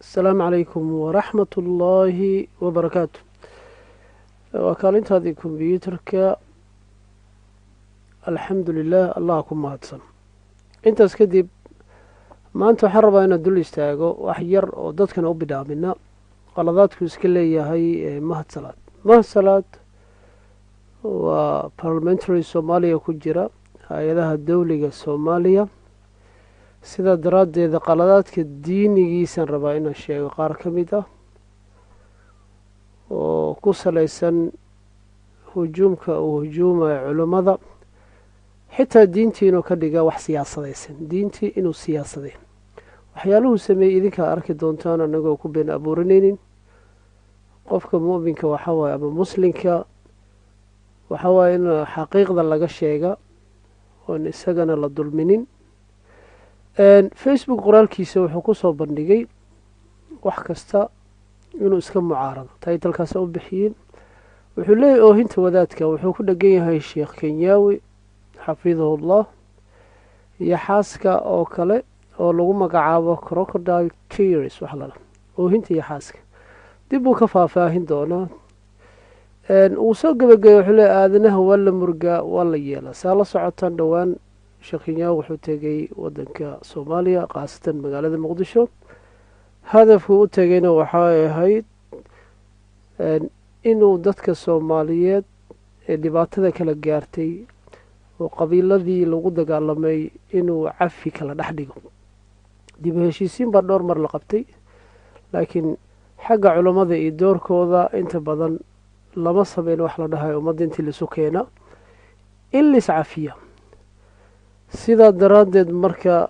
السلام عليكم ورحمة الله وبركاته. وكالنت هذه كمبيوترك الحمد لله اللهكم مهدسن انت اسكدب ما انتو حربا ان الدول استاغو وحير ودادكنا وبدامنا قلداتكو اسكالي هاي مهدسلات وبارلمنتري سوماليا كجرا هايدها الدولية السومالية sida daraaddeeda qaladaadka diinigiisan rabaa inaan sheego qaar ka mid ah oo ku salaysan hujuumka uu hujuumayo culummada xitaa diintii inuu ka dhiga wax siyaasadaysan diintii inuu siyaasadeen waxyaaluhu sameeyey idinkaa arki doontaan annagoo ku been abuurinaynin qofka mu'minka waxaa waaye ama muslimka waxaa waaye in xaqiiqda laga sheega oon isagana la dulminin facebook qoraalkiisa wuxuu ku soo bandhigay wax kasta inuu iska mucaarado taytalkaasa u bixiyeen wuxuu leeyahy oohinta wadaadka wuxuu ku dhegan yahay sheekh kenyaawi xafidahullah iyo xaaska oo kale oo lagu magacaabo crocodile tears wax lala oohinta iyo xaaska dib buu ka faahfaahin doonaa uu soo gabagaya wuxuu leeyahy aadanaha waa la murgaa waa la yeelaa saa la socotaan dhowaan sheekh kenyaawi wuxuu tegay wadanka soomaaliya khaasatan magaalada muqdisho hadafkuu u tegayna waxay ahayd inuu dadka soomaaliyeed ee dhibaatada kala gaartay oo qabiiladii lagu dagaalamay inuu cafi kala dhex dhigo dib u heshiisiin baa dhowr mar la qabtay laakiin xagga culammada iyo doorkooda inta badan lama sameyn wax la dhahayo ummadda intii laisu keena in lais cafiya sidaa daraaddeed marka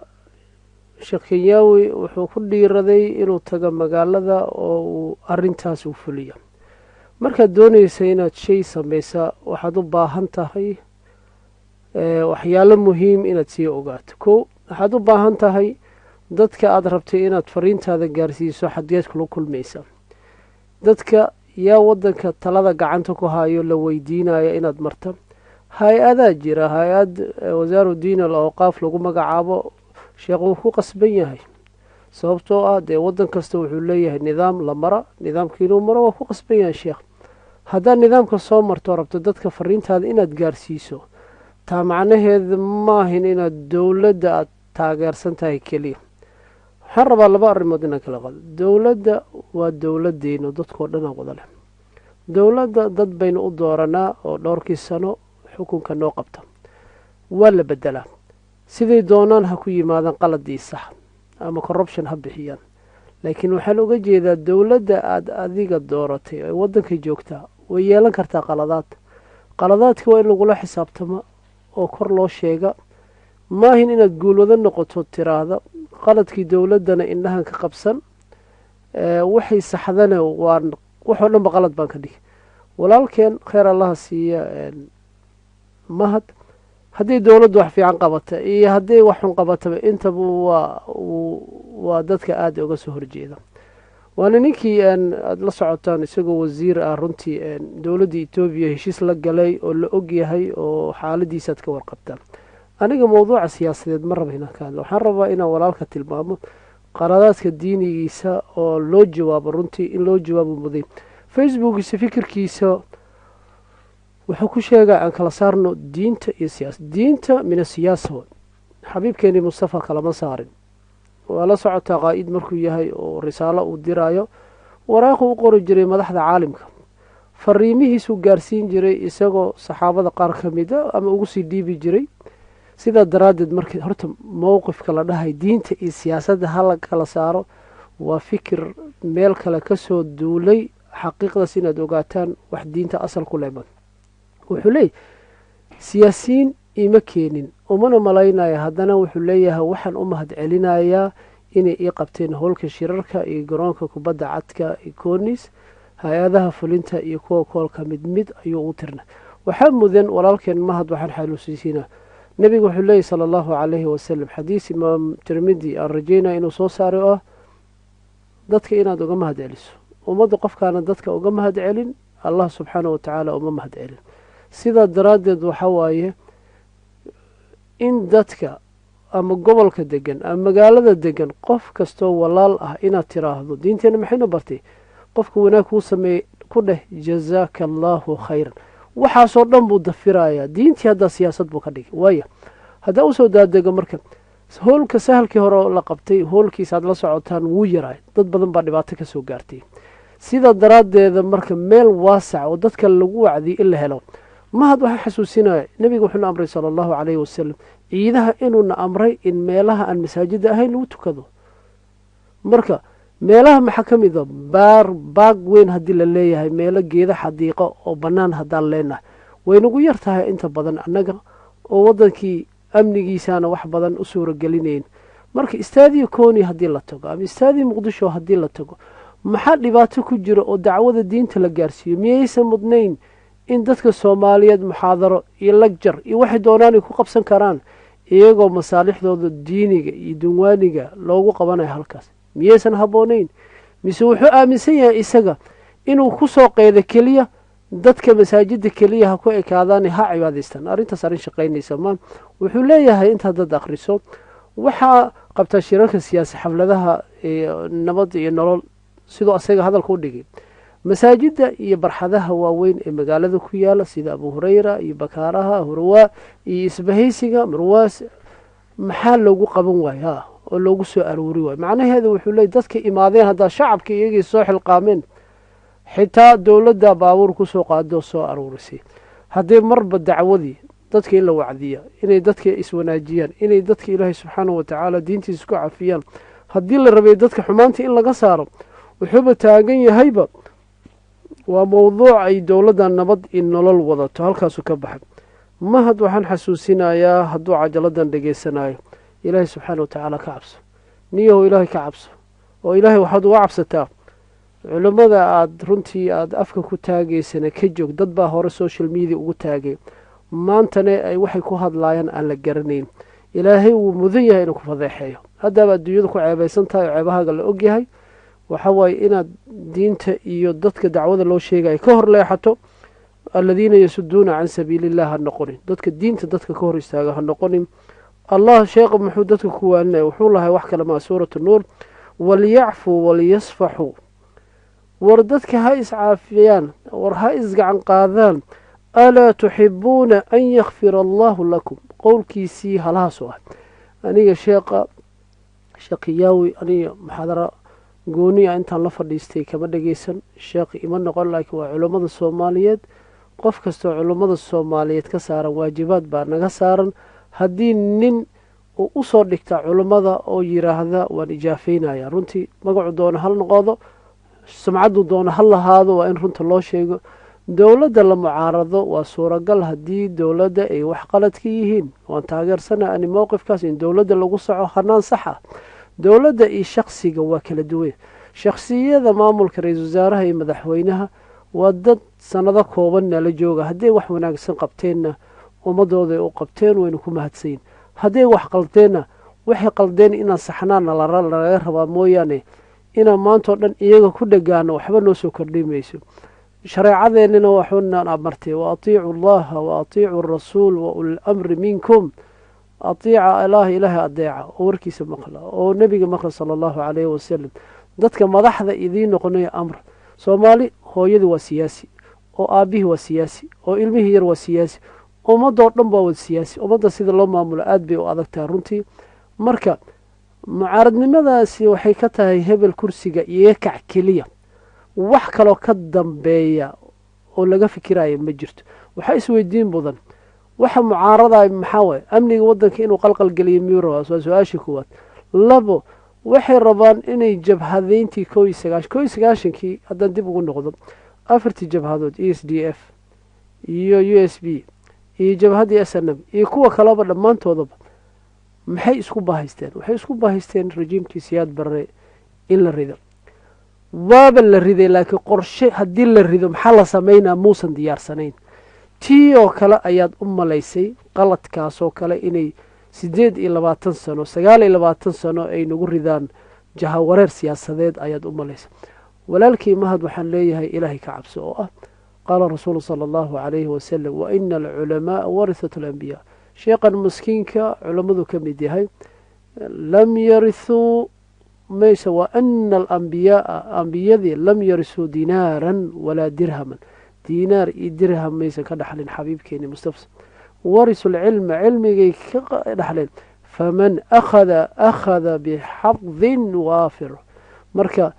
sheekh kenyaawi wuxuu ku dhiiraday inuu tago magaalada oo uu arrintaas u fuliya markaad doonaysa inaad shay samaysaa waxaad u baahan tahay waxyaalo muhiim inaad sii ogaato kow waxaad u baahan tahay dadka aada rabtay inaad fariintaada gaarsiiso xadgeed kula kulmaysa dadka yaa waddanka talada gacanta ku hayo la weydiinaya inaad marta hay-adaa jira hay-ad wasaaru diin al awqaaf lagu magacaabo sheekh wuu ku qasban yahay sababtoo ah dee waddan kasta wuxuu leeyahay nidaam la mara nidaamka inuu maro waa ku qasban yahay sheekh haddaad nidaamka soo marto rabto dadka fariintaada inaad gaarsiiso taa macnaheeda maahin inaad dowladda aada taageersan tahay keliya waxaan rabaa laba arrimood inaan kala qado dowladda waa dowladdeenu dadkao dhan aan wada leh dowladda dad baynu u dooranaa oo dhowrkii sano xukunka noo qabta waa la bedelaa siday doonaan ha ku yimaadaan qaladii sax ama corruption ha bixiyaan laakiin waxaan uga jeedaa dowladda aada adiga dooratay ee waddanka joogtaa way yeelan kartaa qaladaadka waa in lagula xisaabtama oo kor loo sheega maahin inaad guulwado noqoto tiraahda qaladkii dowladdana indhahan ka qabsan waxay saxdana waan waxoo dhanba qalad baan ka dhigi walaalkeen kheyr allaha siiya mahad hadday dowladdu wax fiican qabata iyo hadday wax xun qabataba intaba waa dadka aada uga soo horjeeda waana ninkii aada la socotaan isagoo wasiir ah runtii dowladda etoobiya heshiis la galay oo la og yahay oo xaaladiisaad ka warqabtaan aniga mowduuca siyaasadeed ma raba inaan ka hadlo waxaan rabaa inaan walaalka tilmaamo qaladaadka diinigiisa oo loo jawaabo runtii in loo jawaabo muday facebookiisa fikirkiisa wuxuu ku sheegaa aan kala saarno diinta iyo siyaasad diinta min asiyaasa xabiibkeeni mustafa kalama saarin waa la socotaa qaa'id markuu yahay oo risaalo uu diraayo waraaqu u qori jiray madaxda caalimka fariimihiisuu gaarsiin jiray isagoo saxaabada qaar ka mida ama ugu sii dhiibi jiray sidaa daraaddeed markii horta mowqifka la dhahay diinta iyo siyaasadda hala kala saaro waa fikir meel kale ka soo duulay xaqiiqdaas inaad ogaataan wax diinta asal ku leeman wuxuu leeyahy siyaasiyiin ima keenin umana malaynaya haddana wuxuu leeyahay waxaan u mahad celinayaa inay ii qabteen howlka shirarka iyo garoonka kubadda cadka iyo koonis hay-adaha fulinta iyo kuwa koolka mid mid ayuu u tirnay waxaa mudan walaalkeen mahad waxaan xaaluusiisiinaa nebigu wuxuu leeyahy sala allahu calayhi wasalam xadiis imaam tirmidi aan rajeynaya inuu soo saaray oo ah dadka inaad uga mahad celiso ummadda qofkaana dadka uga mahad celin allah subxaana wa tacaala uma mahad celin sidaa daraaddeed waxa waaye in dadka ama gobolka degan ama magaalada degan qof kastoo walaal ah inaad tiraahdo diinteena maxaynu bartay qofka wanaag kuu sameeyey ku dheh jazaaka allaahu khayran waxaasoo dhan buu dafirayaa diintii haddaa siyaasad buu ka dhigay waaya haddaa usoo daadego marka hoolka sahalkii hore la qabtay hoolkiisa aad la socotaan wuu yaraay dad badan baa dhibaato ka soo gaartay sidaa daraaddeeda marka meel waasac oo dadka lagu wacdiyo in la helo mahad waxaa xasuusinaya nebiga wuxuuna amray sala allahu calayhi wasalam ciidaha inuuna amray in meelaha aan masaajida ahayn lagu tukado marka meelaha maxaa ka mid a baag weyn haddii la leeyahay meelo geeda xadiiqo oo bannaan haddaan leenahay waynagu yar tahay inta badan annaga oo waddankii amnigiisaana wax badan u suuragelinayn marka istaadiyo kooni haddii la tago ama istaadiyo muqdisho haddii la tago maxaa dhibaato ku jira oo dacwada diinta la gaarsiiyo miyaysan mudnayn in dadka soomaaliyeed muxaadaro iyo lagjar iyo waxay doonaan ay ku qabsan karaan iyagoo masaalixdooda diiniga iyo dunwaaniga loogu qabanayo halkaas miyaysan habboonayn mise wuxuu aaminsan yahay isaga inuu ku soo qeydo keliya dadka masaajida keliya ha ku ekaadaan ha cibaadaystaan arrintaas arrin shaqaynaysa ma wuxuu leeyahay intaad dad akhriso waxaa qabtaa shirarka siyaasi xafladaha nabad iyo nolol sidoo asaga hadalka u dhigay masaajida iyo barxadaha waaweyn ee magaalada ku yaala sida abu hurayra iyo bakaaraha hurwaa iyo isbahaysiga marwaas maxaa loogu qaban waaya oo loogu soo aroori waayo macnaheedu wuxuu leeyahy dadka imaadeen haddaa shacabka iyagii soo xilqaameen xitaa dowladda baabuur ku soo qaadoo soo aroorisay haddii marba dacwadii dadka in la wacdiya inay dadka iswanaajiyaan inay dadka ilaahay subxaanahu watacaala diintiisa ku cafiyaan haddii la rabay dadka xumaanta in laga saaro wuxuuba taagan yahayba waa mowduuc ay dowladda nabad iyo nolol wadato halkaasuu ka baxay mahad waxaan xasuusinayaa hadduu cajaladan dhegaysanayo ilaahay subxaana watacaala ka cabso niyahow ilaahay ka cabso oo ilaahay waxaad uga cabsataa culammada aada runtii aada afka ku taagaysana ka joog dad baa hore social media ugu taagay maantana ay waxay ku hadlaayaan aan la garanayn ilaahay wuu mudan yahay inuu ku fadeexeeyo haddaaba adduunyada ku ceebaysan tahay oo ceebahaaga la ogyahay waxa waaye inaad diinta iyo dadka dacwada loo sheegaya ka hor leexato aladiina yasuduuna can sabiili illah ha noqonin dadka diinta dadka ka hor istaaga ha noqonin allah sheekha muxuu dadka ku waaninaya wuxuu lahay wax kale maa suuratu nuur waliyacfuu waliyasfaxuu war dadka ha iscaafiyaan war ha isgacan qaadaan alaa tuxibuuna an yakfira allahu lakum qowlkiisii halahaasoo ah aniga sheekhyaawi aniga muxaadara gooniya intaan la fadhiistay kama dhagaysan sheekh ima noqon laakiin waa culummada soomaaliyeed qof kastoo culummada soomaaliyeed ka saaran waajibaad baa naga saaran haddii nin uu u soo dhigta culummada oo yiraahda waan ijaafeynaya runtii magacu doona hal noqodo sumcaddu doona ha lahaado waa in runta loo sheego dowladda la mucaarado waa suuragal haddii dowladda ay wax qalad ka yihiin waan taageersana ani mowqifkaas in dowladda lagu soco hanaan sax ah dowladda iyo shaksiga waa kala duwan shaksiyada maamulka ra-iisul wasaaraha iyo madaxweynaha waa dad sanado kooban nala jooga hadday wax wanaagsan qabteenna ummadooda u qabteen waynu ku mahadsanyin hadday wax qaldeenna waxay qaldeen inaan saxnaana laga rabaa mooyaane inaan maantao dhan iyaga ku dhagaano waxba noo soo kordhi mayso shareecadeennina waxunan amartay wa atiicu allaha wa atiicu arasuul wa uli lamri minkum atiica ilaahay adeeca oo warkiisa maqla oo nebiga maqla sala allahu calayhi wasalam dadka madaxda idiin noqonaya amr soomaali hooyadii waa siyaasi oo aabbihii waa siyaasi oo ilmihii yar waa siyaasi ummadoo dhan baa wada siyaasi ummadda sida loo maamulo aada bay u adag tahay runtii marka mucaaradnimadaasi waxay ka tahay hebel kursiga iga kac keliya wax kaloo ka dambeeya oo laga fikiraya ma jirto waxaa isweydiin mudan waxa mucaarada maxaa waay amniga waddanka inuu qalqalgeliyo miyuu rabaa waa su-aashii kuwaad labo waxay rabaan inay jabhadeyntii ko iyo sagaashankii haddaan dib ugu noqdo afartii jabhadood e s d f iyo u s b iyo jabhaddii s n m iyo kuwa kaleba dhammaantoodaba maxay isku bahaysteen waxay isku bahaysteen rajiimkii siyaad barre in la rido waaba la riday laakiin qorshe haddii la rido maxaa la samaynaa muusan diyaarsanayn tii oo kale ayaad u malaysay qaladkaasoo kale inay 8 sano 9 sano ay nagu ridaan jahawareer siyaasadeed ayaad u malaysay walaalkii mahad waxaan leeyahay ilaahay ka cabso oo ah qaala rasuulu sala allahu calayhi wasalam wa ina alculamaaa warithatu alambiyaa sheekhan maskiinka culammadu ka mid yahay lam yarithuu mayse wa ana alambiyaaa ambiyadii lam yarisuu dinaaran walaa dirhaman diinaar iyo dirham maysan ka dhaxlin xabiibkeeni mustafa warisu lcilma cilmigay ka dhaxleen faman akhada bixadin waafir marka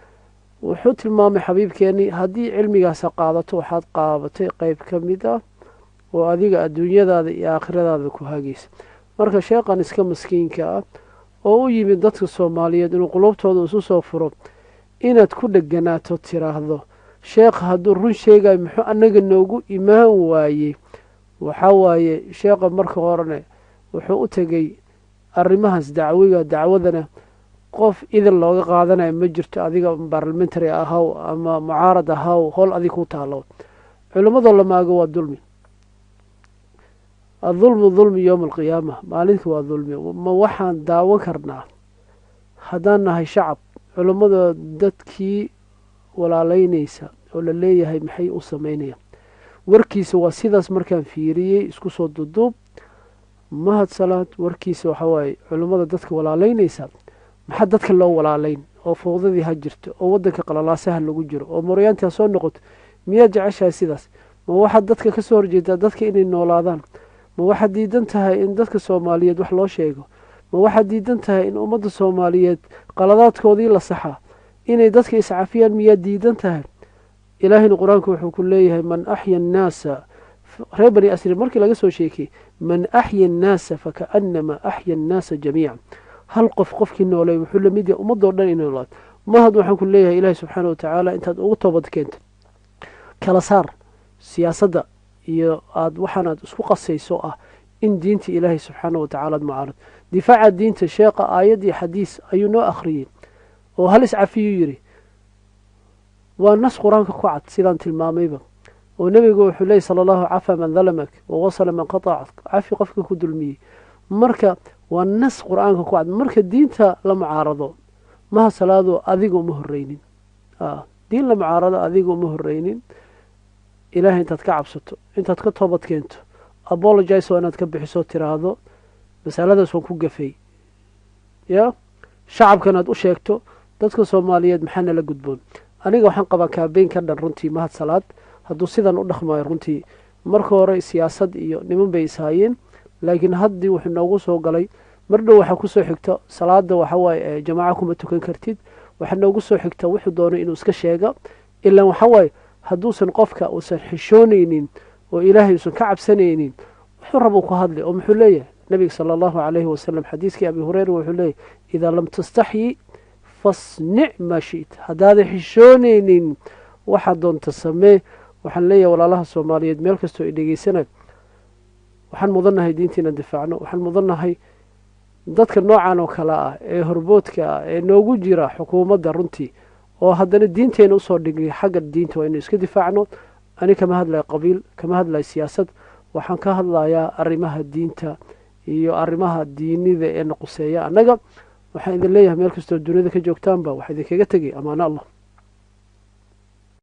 wuxuu tilmaamay xabiibkeenii haddii cilmigaasa qaadato waxaad qaabatay qeyb ka mid ah oo adiga adduunyadaada iyo aakhiradaada ku hagaysa marka sheekhan iska maskiinka ah oo u yimid dadka soomaaliyeed inuu qulubtooda isu soo furo inaad ku dheganaato tiraahdo sheekha hadduu run sheegayo muxuu annaga noogu imaan waayey waxaa waaye sheekha marka horene wuxuu u tegey arrimahaas dacwadana qof idin looga qaadanayo ma jirto adiga baarlamentary ahaw ama mucaarad ahaw howl adig ku taalo culimmadoo la maago waa dulmi adulmu dulmi yowma alqiyaama maalinka waa dulmi ma waxaan daawan karnaa haddaan nahay shacab culimmada dadkii walaalaynaysa oo la leeyahay maxay u samaynayaan warkiisa waa sidaas markaan fiiriyey isku soo duduub mahad salaad warkiisa waxaa waaye culimmada dadka walaalaynaysa maxaa dadka loo walaalayn oo fowdadii ha jirto oo waddanka qalalaasaha lagu jiro oo moryaantii ha soo noqoto miyaad jeceshahay sidaas ma waxaad dadka ka soo horjeedaa dadka inay noolaadaan ma waxaad diidan tahay in dadka soomaaliyeed wax loo sheego ma waxaad diidan tahay in ummadda soomaaliyeed qaladaadkoodii la saxaa inay dadka iscafiyaan miyaad diidan tahay ilaahayna qur-aanku wuxuu ku leeyahay man axya annaasa reer bani asri markii laga soo sheekiyey man axya annaasa fakaannama axya annaasa jamiican hal qofkii noolay wuxuu la mid yahay ummadoo dhan inay noolaad mahad waxaan ku leeyahay ilaahi subxaana watacaala intaad ugu toobad keento kala saar siyaasadda iyo waxaanaad isku qasayso ah in diinta ilaahay subxaana watacaala ad mucaarad difaaca diinta sheekha aayad iyo xadiis ayuu noo akhriyey oo hal iscafiyuu yidhi waa nas qur-aanka ku cad sidaan tilmaamayba oo nebigu wuxuu leeyay sala allahu cafa man dalamak wawasala man qatacak cafi qofka ku dulmiyey marka waa nas qur-aanka ku cad marka diinta la mucaarado maha salaado adiga uma horeynin diin la mucaarado adiga uma horeynin ilaahay intaad ka cabsato intaad ka toobad keento apologize waa inaad ka bixiso tiraahdo masaladaas waan ku gafay ya shacabkan aad u sheegto dadka soomaaliyeed maxaa nala gudboon aniga waxaan qabaa kaabeyn ka dhan runtii mahad salaad hadduu sidan u dhaqmayo runtii marka hore siyaasad iyo niman bay ishaayeen laakiin haddii wuxuu noogu soo galay mar dhow waxaa kusoo xigta salaada waxawaaye jamaaca kuma tukan kartid waxaa noogu soo xigta wuxuu doonay inuu iska sheega ilaan waxawaaye hadduusan qofka uusan xishoonaynin oo ilaahay uusan ka cabsanaynin wuxuu rabuu ku hadlay oo muxuu leeyahay nabiga sala allahu calayhi wasalam xadiiskii abi hureyra wuxuu leeyahy idaa lam tastaxyi fasnic maa shi'ta haddaadan xishoonaynin waxaad doonta samee waxaan leeyahay walaalaha soomaaliyeed meel kastoo ay dhegeysanay waxaan mudannahay diinta inaan difaacno waxaan mudannahay dadka noocan oo kale ah ee horboodka ah ee noogu jira xukuumadda runtii oo haddana diinteena usoo dhigay xagga diinta waa inuu iska difaacno ani kama hadlaya qabiil kama hadlaya siyaasad waxaan ka hadlayaa arrimaha diinta iyo arrimaha diinida ee na quseeya annaga waxaan idin leeyahay meel kastoo duniyada ka joogtaanba waxaa idinkaga tegay amaano allah